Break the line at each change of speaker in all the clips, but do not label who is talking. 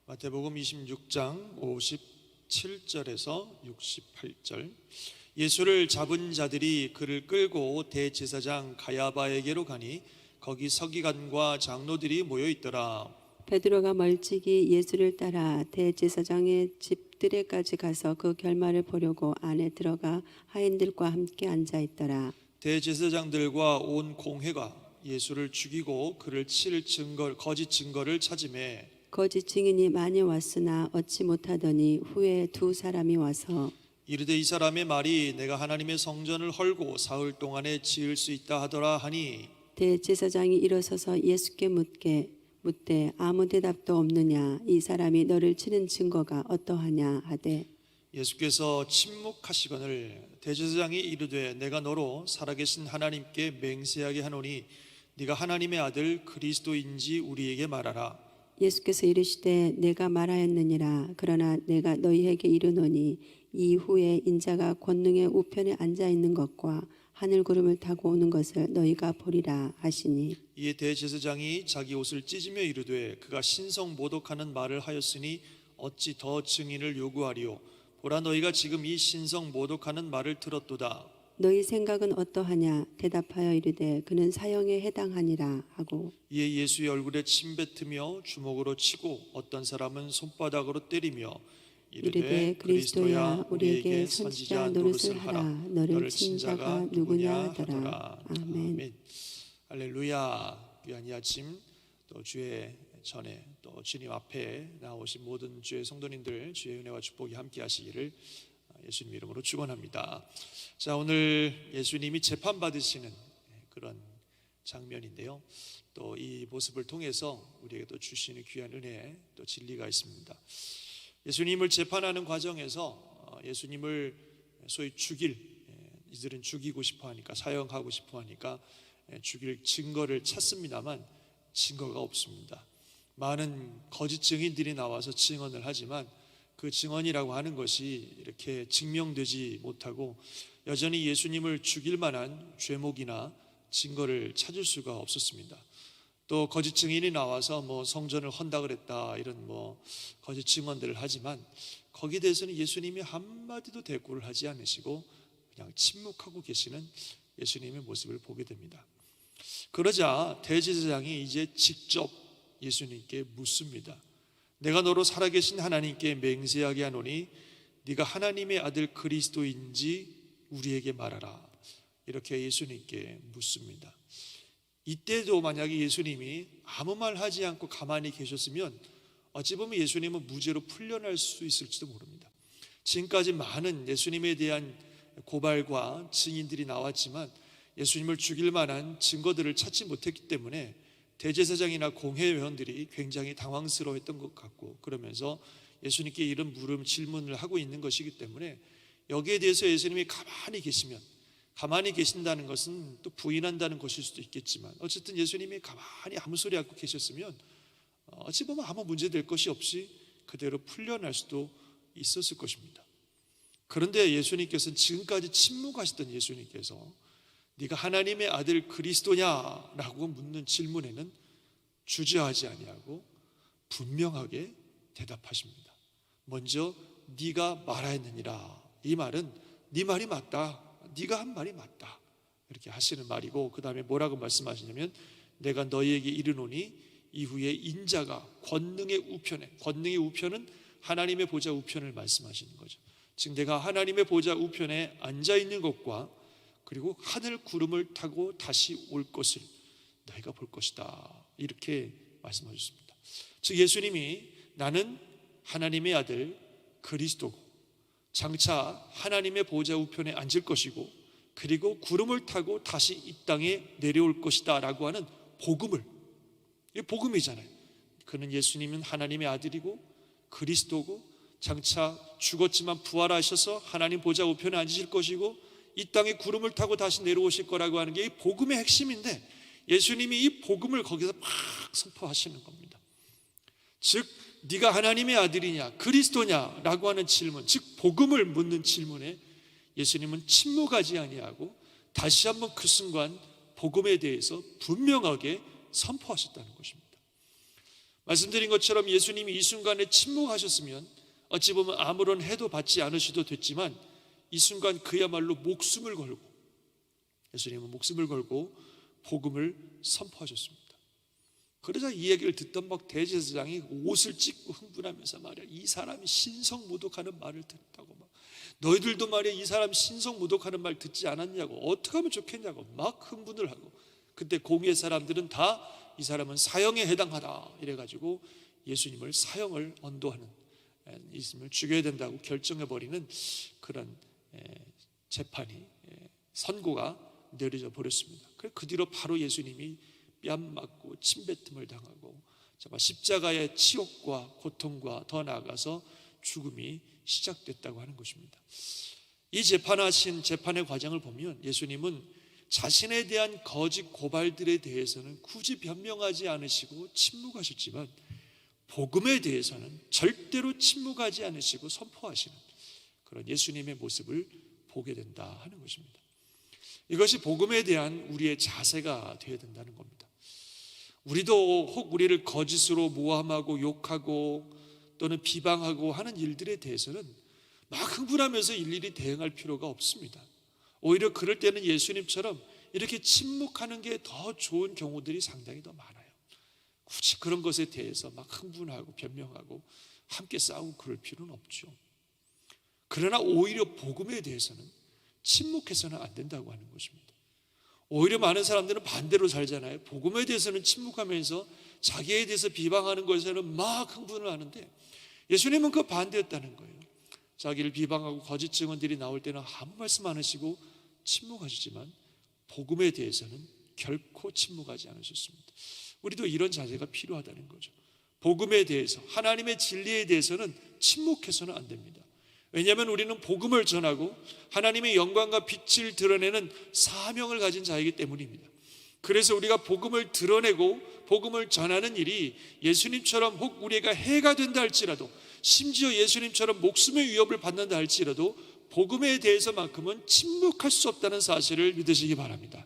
마태복음 26장 57절에서 68절. 예수를 잡은 자들이 그를 끌고 대제사장 가야바에게로 가니 거기 서기관과 장로들이 모여 있더라.
베드로가 멀찍이 예수를 따라 대제사장의 집들에까지 가서 그 결말을 보려고 안에 들어가 하인들과 함께 앉아 있더라.
대제사장들과 온 공회가 예수를 죽이고 그를 칠 거짓 증거를 찾으매
거짓 증인이 많이 왔으나 얻지 못하더니 후에 두 사람이 와서
이르되 이 사람의 말이 내가 하나님의 성전을 헐고 사흘 동안에 지을 수 있다 하더라 하니
대제사장이 일어서서 예수께 묻되 아무 대답도 없느냐. 이 사람이 너를 치는 증거가 어떠하냐 하되
예수께서 침묵하시거늘 대제사장이 이르되 내가 너로 살아계신 하나님께 맹세하게 하노니 네가 하나님의 아들 그리스도인지 우리에게 말하라.
예수께서 이르시되 내가 말하였느니라. 그러나 내가 너희에게 이르노니 이후에 인자가 권능의 우편에 앉아 있는 것과 하늘 구름을 타고 오는 것을 너희가 보리라 하시니
이에 대제사장이 자기 옷을 찢으며 이르되 그가 신성 모독하는 말을 하였으니 어찌 더 증인을 요구하리요. 보라 너희가 지금 이 신성 모독하는 말을 들었도다.
너희 생각은 어떠하냐. 대답하여 이르되 그는 사형에 해당하니라 하고
이에 예수의 얼굴에 침 뱉으며 주먹으로 치고 어떤 사람은 손바닥으로 때리며
이르되 그리스도야 우리에게 선지자 노릇을 하라. 너를 친 자가 누구냐 하더라. 아멘.
할렐루야. 귀한 이 아침 또 주의 전에 또 주님 앞에 나오신 모든 주의 성도님들 주의 은혜와 축복이 함께 하시기를 예수님 이름으로 축원합니다. 자, 오늘 예수님이 재판받으시는 그런 장면인데요. 또 이 모습을 통해서 우리에게 또 주시는 귀한 은혜 또 진리가 있습니다. 예수님을 재판하는 과정에서 예수님을 소위 이들은 죽이고 싶어 하니까 사형하고 싶어 하니까 죽일 증거를 찾습니다만 증거가 없습니다. 많은 거짓 증인들이 나와서 증언을 하지만 그 증언이라고 하는 것이 이렇게 증명되지 못하고 여전히 예수님을 죽일 만한 죄목이나 증거를 찾을 수가 없었습니다. 또 거짓 증인이 나와서 성전을 헌다 그랬다 이런 거짓 증언들을 하지만 거기에 대해서는 예수님이 한마디도 대꾸를 하지 않으시고 그냥 침묵하고 계시는 예수님의 모습을 보게 됩니다. 그러자 대제사장이 이제 직접 예수님께 묻습니다. 내가 너로 살아계신 하나님께 맹세하게 하노니 네가 하나님의 아들 그리스도인지 우리에게 말하라. 이렇게 예수님께 묻습니다. 이때도 만약에 예수님이 아무 말 하지 않고 가만히 계셨으면 어찌 보면 예수님은 무죄로 풀려날 수 있을지도 모릅니다. 지금까지 많은 예수님에 대한 고발과 증인들이 나왔지만 예수님을 죽일 만한 증거들을 찾지 못했기 때문에 대제사장이나 공회의원들이 굉장히 당황스러워했던 것 같고 그러면서 예수님께 이런 질문을 하고 있는 것이기 때문에 여기에 대해서 예수님이 가만히 계신다는 것은 또 부인한다는 것일 수도 있겠지만 어쨌든 예수님이 가만히 아무 소리 않고 계셨으면 어찌 보면 아무 문제될 것이 없이 그대로 풀려날 수도 있었을 것입니다. 그런데 예수님께서는 지금까지 침묵하셨던 예수님께서 네가 하나님의 아들 그리스도냐라고 묻는 질문에는 주저하지 아니하고 분명하게 대답하십니다. 먼저 네가 말하였느니라. 이 말은 네 말이 맞다. 네가 한 말이 맞다. 이렇게 하시는 말이고 그 다음에 뭐라고 말씀하시냐면 내가 너희에게 이르노니 이후에 인자가 권능의 우편은 하나님의 보좌 우편을 말씀하시는 거죠. 즉 내가 하나님의 보좌 우편에 앉아 있는 것과 그리고 하늘 구름을 타고 다시 올 것을 너희가 볼 것이다. 이렇게 말씀하셨습니다. 즉 예수님이 나는 하나님의 아들 그리스도고 장차 하나님의 보좌 우편에 앉을 것이고 그리고 구름을 타고 다시 이 땅에 내려올 것이다 라고 하는 이게 복음이잖아요. 그는 예수님은 하나님의 아들이고 그리스도고 장차 죽었지만 부활하셔서 하나님 보좌 우편에 앉으실 것이고 이 땅에 구름을 타고 다시 내려오실 거라고 하는 게 이 복음의 핵심인데 예수님이 이 복음을 거기서 막 선포하시는 겁니다. 즉 네가 하나님의 아들이냐 그리스도냐 라고 하는 질문, 즉 복음을 묻는 질문에 예수님은 침묵하지 아니하고 다시 한번 그 순간 복음에 대해서 분명하게 선포하셨다는 것입니다. 말씀드린 것처럼 예수님이 이 순간에 침묵하셨으면 어찌 보면 아무런 해도 받지 않으셔도 됐지만 이 순간 그야말로 목숨을 걸고, 예수님은 목숨을 걸고 복음을 선포하셨습니다. 그러자 이 얘기를 듣던 막 대제사장이 옷을 찢고 흥분하면서 말이야, 이 사람이 신성모독하는 말을 듣다고, 막 너희들도 말이야 이 사람 신성모독하는 말 듣지 않았냐고, 어떻게 하면 좋겠냐고 막 흥분을 하고, 그때 공의 사람들은 다 이 사람은 사형에 해당하다 이래가지고 예수님을 사형을 언도하는, 예수님을 죽여야 된다고 결정해버리는 그런 재판이, 선고가 내려져 버렸습니다. 그 뒤로 바로 예수님이 뺨 맞고 침뱉음을 당하고 정말 십자가의 치욕과 고통과 더 나아가서 죽음이 시작됐다고 하는 것입니다. 이 재판의 과정을 보면 예수님은 자신에 대한 거짓 고발들에 대해서는 굳이 변명하지 않으시고 침묵하셨지만 복음에 대해서는 절대로 침묵하지 않으시고 선포하시는 그런 예수님의 모습을 보게 된다 하는 것입니다. 이것이 복음에 대한 우리의 자세가 되어야 된다는 겁니다. 우리도 혹 우리를 거짓으로 모함하고 욕하고 또는 비방하고 하는 일들에 대해서는 막 흥분하면서 일일이 대응할 필요가 없습니다. 오히려 그럴 때는 예수님처럼 이렇게 침묵하는 게 더 좋은 경우들이 상당히 더 많아요. 굳이 그런 것에 대해서 막 흥분하고 변명하고 함께 싸우고 그럴 필요는 없죠. 그러나 오히려 복음에 대해서는 침묵해서는 안 된다고 하는 것입니다. 오히려 많은 사람들은 반대로 살잖아요. 복음에 대해서는 침묵하면서 자기에 대해서 비방하는 것에는 막 흥분을 하는데 예수님은 그 반대였다는 거예요. 자기를 비방하고 거짓 증언들이 나올 때는 아무 말씀 안 하시고 침묵하시지만 복음에 대해서는 결코 침묵하지 않으셨습니다. 우리도 이런 자세가 필요하다는 거죠. 복음에 대해서, 하나님의 진리에 대해서는 침묵해서는 안 됩니다. 왜냐하면 우리는 복음을 전하고 하나님의 영광과 빛을 드러내는 사명을 가진 자이기 때문입니다. 그래서 우리가 복음을 드러내고 복음을 전하는 일이 예수님처럼 혹 우리가 해가 된다 할지라도, 심지어 예수님처럼 목숨의 위협을 받는다 할지라도 복음에 대해서만큼은 침묵할 수 없다는 사실을 믿으시기 바랍니다.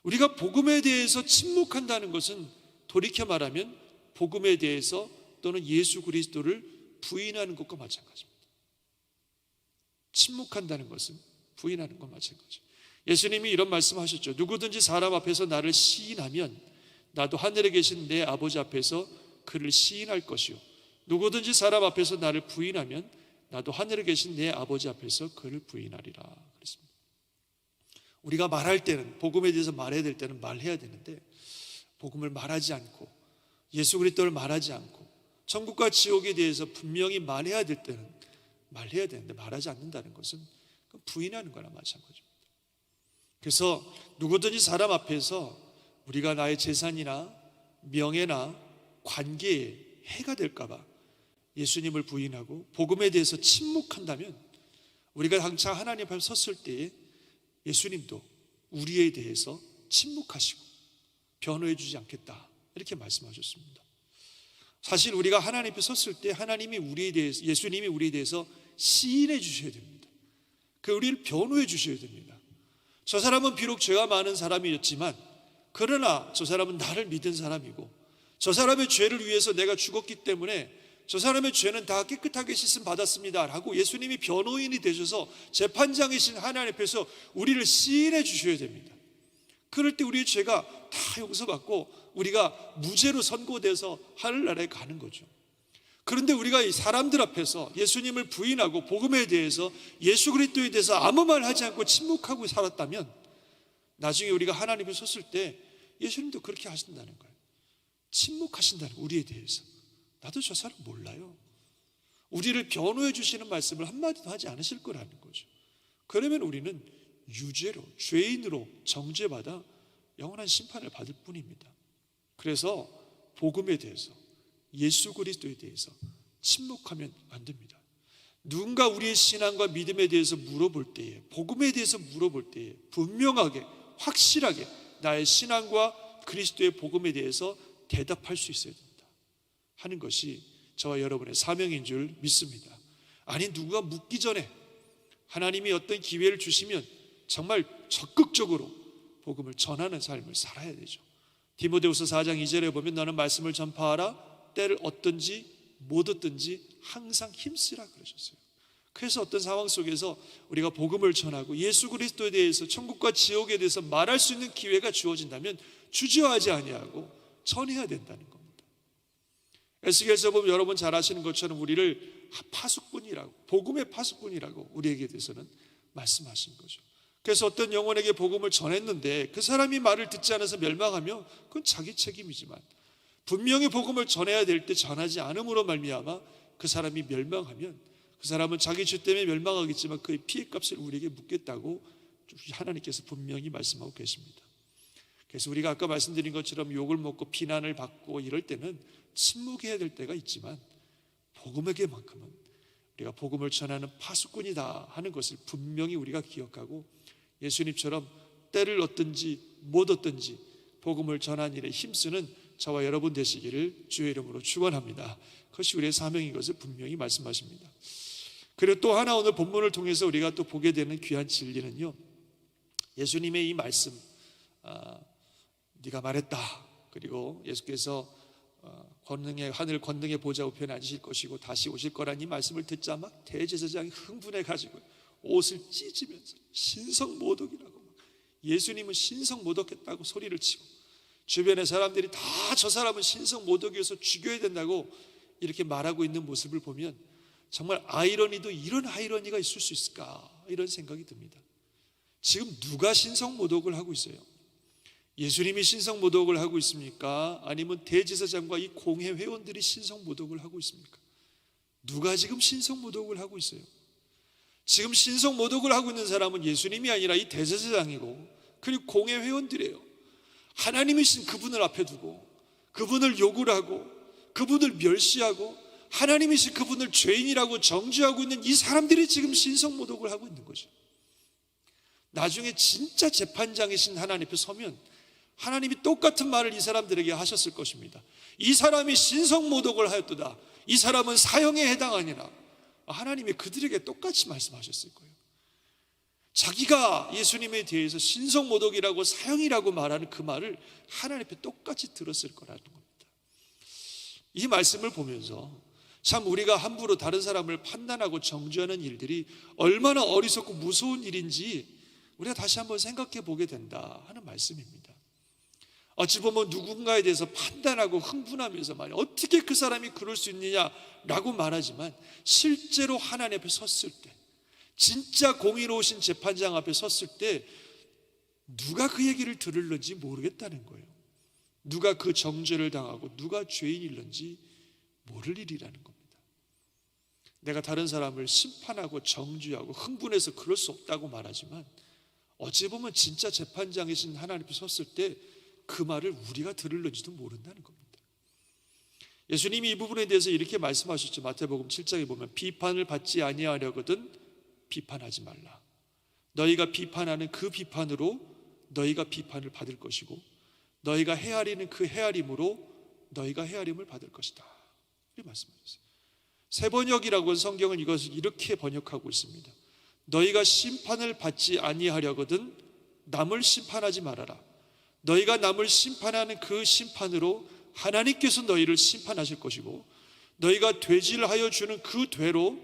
우리가 복음에 대해서 침묵한다는 것은 돌이켜 말하면 복음에 대해서 또는 예수 그리스도를 부인하는 것과 마찬가지입니다. 침묵한다는 것은 부인하는 것과 마찬가지죠. 예수님이 이런 말씀하셨죠. 누구든지 사람 앞에서 나를 시인하면 나도 하늘에 계신 내 아버지 앞에서 그를 시인할 것이요, 누구든지 사람 앞에서 나를 부인하면 나도 하늘에 계신 내 아버지 앞에서 그를 부인하리라 그랬습니다. 우리가 말할 때는, 복음에 대해서 말해야 될 때는 말해야 되는데 복음을 말하지 않고 예수 그리스도를 말하지 않고 천국과 지옥에 대해서 분명히 말해야 될 때는 말해야 되는데 말하지 않는다는 것은 부인하는 거나 마찬가지입니다. 그래서 누구든지 사람 앞에서 우리가 나의 재산이나 명예나 관계에 해가 될까 봐 예수님을 부인하고 복음에 대해서 침묵한다면 우리가 항상 하나님 앞에 섰을 때에 예수님도 우리에 대해서 침묵하시고 변호해 주지 않겠다 이렇게 말씀하셨습니다. 사실 우리가 하나님 앞에 섰을 때 하나님이 우리에 대해서, 예수님이 우리에 대해서 시인해 주셔야 됩니다. 우리를 변호해 주셔야 됩니다. 저 사람은 비록 죄가 많은 사람이었지만 그러나 저 사람은 나를 믿은 사람이고 저 사람의 죄를 위해서 내가 죽었기 때문에 저 사람의 죄는 다 깨끗하게 씻음 받았습니다 라고 예수님이 변호인이 되셔서 재판장이신 하나님 앞에서 우리를 시인해 주셔야 됩니다. 그럴 때 우리의 죄가 다 용서받고 우리가 무죄로 선고돼서 하늘나라에 가는 거죠. 그런데 우리가 이 사람들 앞에서 예수님을 부인하고 복음에 대해서, 예수 그리스도에 대해서 아무 말 하지 않고 침묵하고 살았다면 나중에 우리가 하나님 앞에 섰을 때 예수님도 그렇게 하신다는 거예요. 침묵하신다는 거예요. 우리에 대해서. 나도 저 사람 몰라요. 우리를 변호해 주시는 말씀을 한마디도 하지 않으실 거라는 거죠. 그러면 우리는 유죄로, 죄인으로 정죄받아 영원한 심판을 받을 뿐입니다. 그래서 복음에 대해서, 예수 그리스도에 대해서 침묵하면 안 됩니다. 누군가 우리의 신앙과 믿음에 대해서 물어볼 때에, 복음에 대해서 물어볼 때에 분명하게, 확실하게 나의 신앙과 그리스도의 복음에 대해서 대답할 수 있어야 된다 하는 것이 저와 여러분의 사명인 줄 믿습니다. 아니, 누가 묻기 전에 하나님이 어떤 기회를 주시면 정말 적극적으로 복음을 전하는 삶을 살아야 되죠. 디모데후서 4장 2절에 보면 너는 말씀을 전파하라, 때를 얻든지 못 얻든지 항상 힘쓰라 그러셨어요. 그래서 어떤 상황 속에서 우리가 복음을 전하고 예수 그리스도에 대해서 천국과 지옥에 대해서 말할 수 있는 기회가 주어진다면 주저하지 아니하고 전해야 된다는 겁니다. 에스겔서 보면 여러분 잘 아시는 것처럼 우리를 파수꾼이라고, 복음의 파수꾼이라고 우리에게 대해서는 말씀하신 거죠. 그래서 어떤 영혼에게 복음을 전했는데 그 사람이 말을 듣지 않아서 멸망하며 그건 자기 책임이지만, 분명히 복음을 전해야 될 때 전하지 않음으로 말미암아 그 사람이 멸망하면 그 사람은 자기 죄 때문에 멸망하겠지만 그의 피해값을 우리에게 묻겠다고 하나님께서 분명히 말씀하고 계십니다. 그래서 우리가 아까 말씀드린 것처럼 욕을 먹고 비난을 받고 이럴 때는 침묵해야 될 때가 있지만, 복음에게만큼은 우리가 복음을 전하는 파수꾼이다 하는 것을 분명히 우리가 기억하고, 예수님처럼 때를 얻든지 못 얻든지 복음을 전하는 일에 힘쓰는 저와 여러분 되시기를 주의 이름으로 축원합니다. 그것이 우리의 사명인 것을 분명히 말씀하십니다. 그리고 또 하나 오늘 본문을 통해서 우리가 또 보게 되는 귀한 진리는요, 예수님의 이 말씀, 네가 말했다. 그리고 예수께서 하늘 권능의 보좌 우편에 앉으실 것이고 다시 오실 거란 이 말씀을 듣자 막 대제사장이 흥분해 가지고 옷을 찢으면서 신성모독이라고, 예수님은 신성모독했다고 소리를 치고, 주변의 사람들이 다 저 사람은 신성모독이어서 죽여야 된다고 이렇게 말하고 있는 모습을 보면 정말 아이러니도 이런 아이러니가 있을 수 있을까, 이런 생각이 듭니다. 지금 누가 신성모독을 하고 있어요? 예수님이 신성모독을 하고 있습니까? 아니면 대제사장과 이 공회 회원들이 신성모독을 하고 있습니까? 누가 지금 신성모독을 하고 있어요? 지금 신성모독을 하고 있는 사람은 예수님이 아니라 이 대제사장이고 그리고 공회 회원들이에요. 하나님이신 그분을 앞에 두고 그분을 욕을 하고 그분을 멸시하고 하나님이신 그분을 죄인이라고 정죄하고 있는 이 사람들이 지금 신성모독을 하고 있는 거죠. 나중에 진짜 재판장이신 하나님 앞에 서면 하나님이 똑같은 말을 이 사람들에게 하셨을 것입니다. 이 사람이 신성모독을 하였도다. 이 사람은 사형에 해당하니라. 하나님이 그들에게 똑같이 말씀하셨을 거예요. 자기가 예수님에 대해서 신성모독이라고 사형이라고 말하는 그 말을 하나님 앞에 똑같이 들었을 거라는 겁니다. 이 말씀을 보면서 참 우리가 함부로 다른 사람을 판단하고 정죄하는 일들이 얼마나 어리석고 무서운 일인지 우리가 다시 한번 생각해 보게 된다 하는 말씀입니다. 어찌 보면 누군가에 대해서 판단하고 흥분하면서 말이야, 어떻게 그 사람이 그럴 수 있느냐라고 말하지만 실제로 하나님 앞에 섰을 때, 진짜 공의로우신 재판장 앞에 섰을 때 누가 그 얘기를 들을는지 모르겠다는 거예요. 누가 그 정죄를 당하고 누가 죄인일는지 모를 일이라는 겁니다. 내가 다른 사람을 심판하고 정죄하고 흥분해서 그럴 수 없다고 말하지만 어찌 보면 진짜 재판장이신 하나님 앞에 섰을 때 그 말을 우리가 들을는지도 모른다는 겁니다. 예수님이 이 부분에 대해서 이렇게 말씀하셨죠. 마태복음 7장에 보면 비판을 받지 아니하려거든 비판하지 말라. 너희가 비판하는 그 비판으로 너희가 비판을 받을 것이고 너희가 헤아리는 그 헤아림으로 너희가 헤아림을 받을 것이다. 이렇게 말씀하셨어요. 세번역이라고 하는 성경은 이것을 이렇게 번역하고 있습니다. 너희가 심판을 받지 아니하려거든 남을 심판하지 말아라. 너희가 남을 심판하는 그 심판으로 하나님께서 너희를 심판하실 것이고 너희가 되질하여 주는 그 되로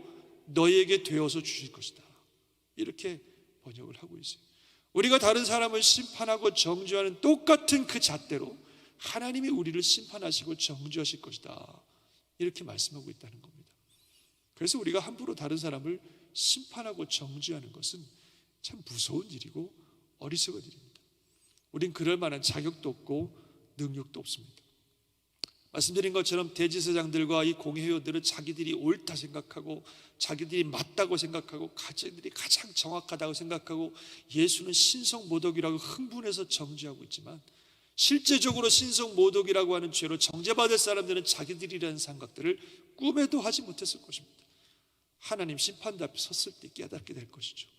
너희에게 되어서 주실 것이다. 이렇게 번역을 하고 있어요. 우리가 다른 사람을 심판하고 정죄하는 똑같은 그 잣대로 하나님이 우리를 심판하시고 정죄하실 것이다. 이렇게 말씀하고 있다는 겁니다. 그래서 우리가 함부로 다른 사람을 심판하고 정죄하는 것은 참 무서운 일이고 어리석은 일입니다. 우린 그럴 만한 자격도 없고 능력도 없습니다. 말씀드린 것처럼 대제사장들과 이 공회의원들은 자기들이 옳다 생각하고 자기들이 맞다고 생각하고 자기들이 가장 정확하다고 생각하고 예수는 신성모독이라고 흥분해서 정죄하고 있지만 실제적으로 신성모독이라고 하는 죄로 정죄받을 사람들은 자기들이라는 생각들을 꿈에도 하지 못했을 것입니다. 하나님 심판대 앞에 섰을 때 깨닫게 될 것이죠.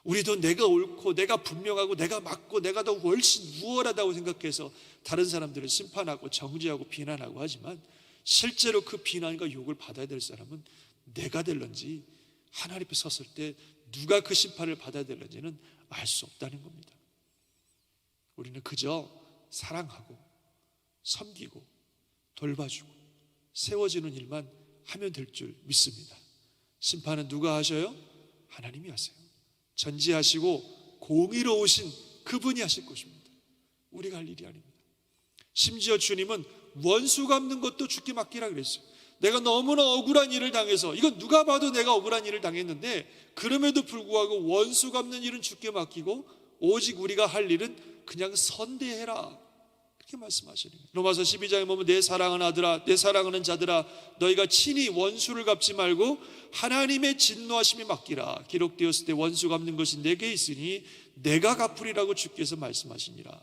우리도 내가 옳고 내가 분명하고 내가 맞고 내가 더 훨씬 우월하다고 생각해서 다른 사람들을 심판하고 정죄하고 비난하고 하지만 실제로 그 비난과 욕을 받아야 될 사람은 내가 될런지 하나님 앞에 섰을 때 누가 그 심판을 받아야 될런지는 알 수 없다는 겁니다. 우리는 그저 사랑하고 섬기고 돌봐주고 세워지는 일만 하면 될 줄 믿습니다. 심판은 누가 하셔요? 하나님이 하세요. 전지하시고 공의로우신 그분이 하실 것입니다. 우리가 할 일이 아닙니다. 심지어 주님은 원수 갚는 것도 주께 맡기라 그랬어요. 내가 너무나 억울한 일을 당해서, 이건 누가 봐도 내가 억울한 일을 당했는데 그럼에도 불구하고 원수 갚는 일은 주께 맡기고 오직 우리가 할 일은 그냥 선대해라, 그렇게 말씀하시는 거예요. 로마서 12장에 보면 내 사랑하는 아들아, 내 사랑하는 자들아, 너희가 친히 원수를 갚지 말고 하나님의 진노하심에 맡기라. 기록되었을 때 원수 갚는 것이 내게 있으니 내가 갚으리라고 주께서 말씀하시니라.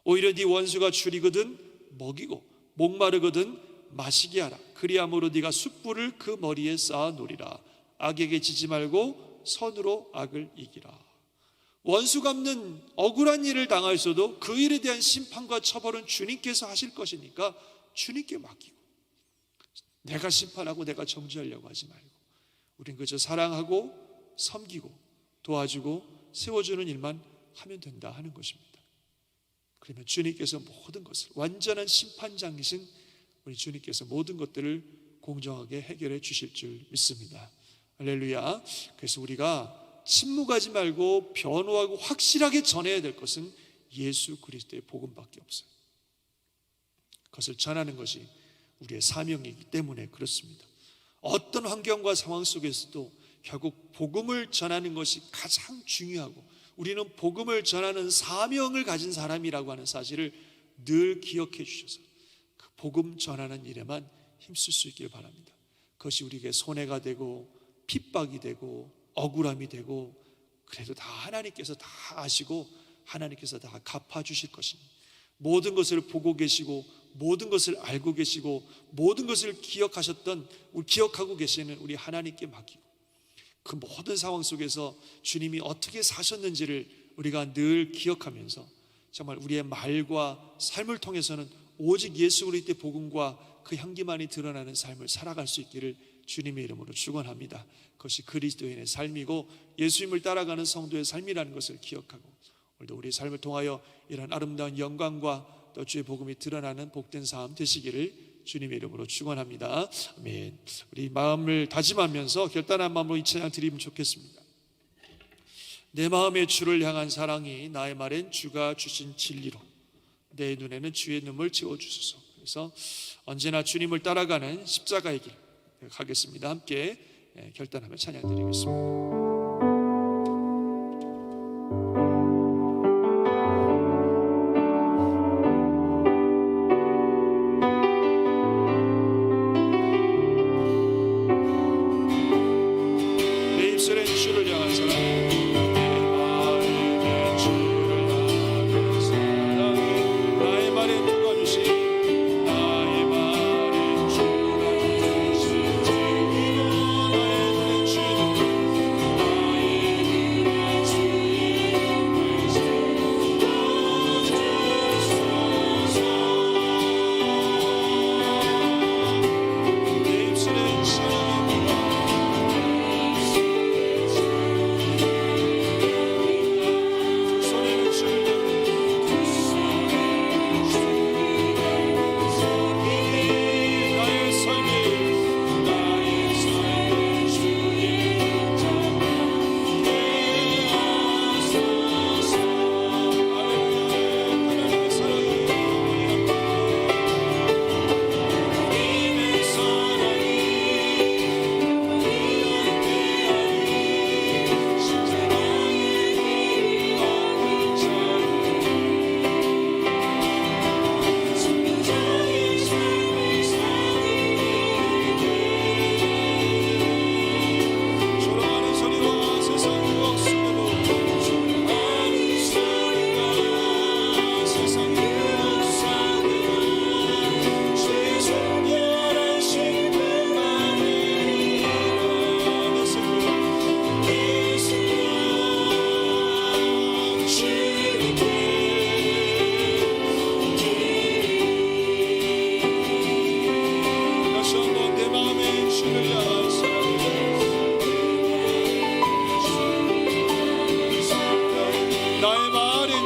오히려 네 원수가 줄이거든 먹이고 목마르거든 마시게 하라. 그리함으로 네가 숯불을 그 머리에 쌓아 놓으리라. 악에게 지지 말고 선으로 악을 이기라. 원수 갚는 억울한 일을 당하였어도 그 일에 대한 심판과 처벌은 주님께서 하실 것이니까 주님께 맡기고, 내가 심판하고 내가 정죄하려고 하지 말고 우린 그저 사랑하고 섬기고 도와주고 세워주는 일만 하면 된다 하는 것입니다. 그러면 주님께서 모든 것을, 완전한 심판장이신 우리 주님께서 모든 것들을 공정하게 해결해 주실 줄 믿습니다. 할렐루야. 그래서 우리가 침묵하지 말고 변호하고 확실하게 전해야 될 것은 예수 그리스도의 복음밖에 없어요. 그것을 전하는 것이 우리의 사명이기 때문에 그렇습니다. 어떤 환경과 상황 속에서도 결국 복음을 전하는 것이 가장 중요하고, 우리는 복음을 전하는 사명을 가진 사람이라고 하는 사실을 늘 기억해 주셔서 그 복음 전하는 일에만 힘쓸 수 있기를 바랍니다. 그것이 우리에게 손해가 되고 핍박이 되고 억울함이 되고, 그래도 다 하나님께서 다 아시고 하나님께서 다 갚아주실 것입니다. 모든 것을 보고 계시고 모든 것을 알고 계시고 모든 것을 기억하고 계시는 우리 하나님께 맡기고, 그 모든 상황 속에서 주님이 어떻게 사셨는지를 우리가 늘 기억하면서 정말 우리의 말과 삶을 통해서는 오직 예수 그리스도의 복음과 그 향기만이 드러나는 삶을 살아갈 수 있기를 주님의 이름으로 축원합니다. 그것이 그리스도인의 삶이고 예수님을 따라가는 성도의 삶이라는 것을 기억하고, 오늘도 우리의 삶을 통하여 이런 아름다운 영광과 또 주의 복음이 드러나는 복된 삶 되시기를 주님의 이름으로 축원합니다. 아멘. 우리 마음을 다짐하면서 결단한 마음으로 이 찬양 드리면 좋겠습니다. 내 마음의 주를 향한 사랑이 나의 말엔 주가 주신 진리로, 내 눈에는 주의 눈물 채워주소서. 그래서 언제나 주님을 따라가는 십자가의 길 가겠습니다. 함께 결단하며 찬양 드리겠습니다.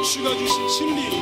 주가 주신 진리,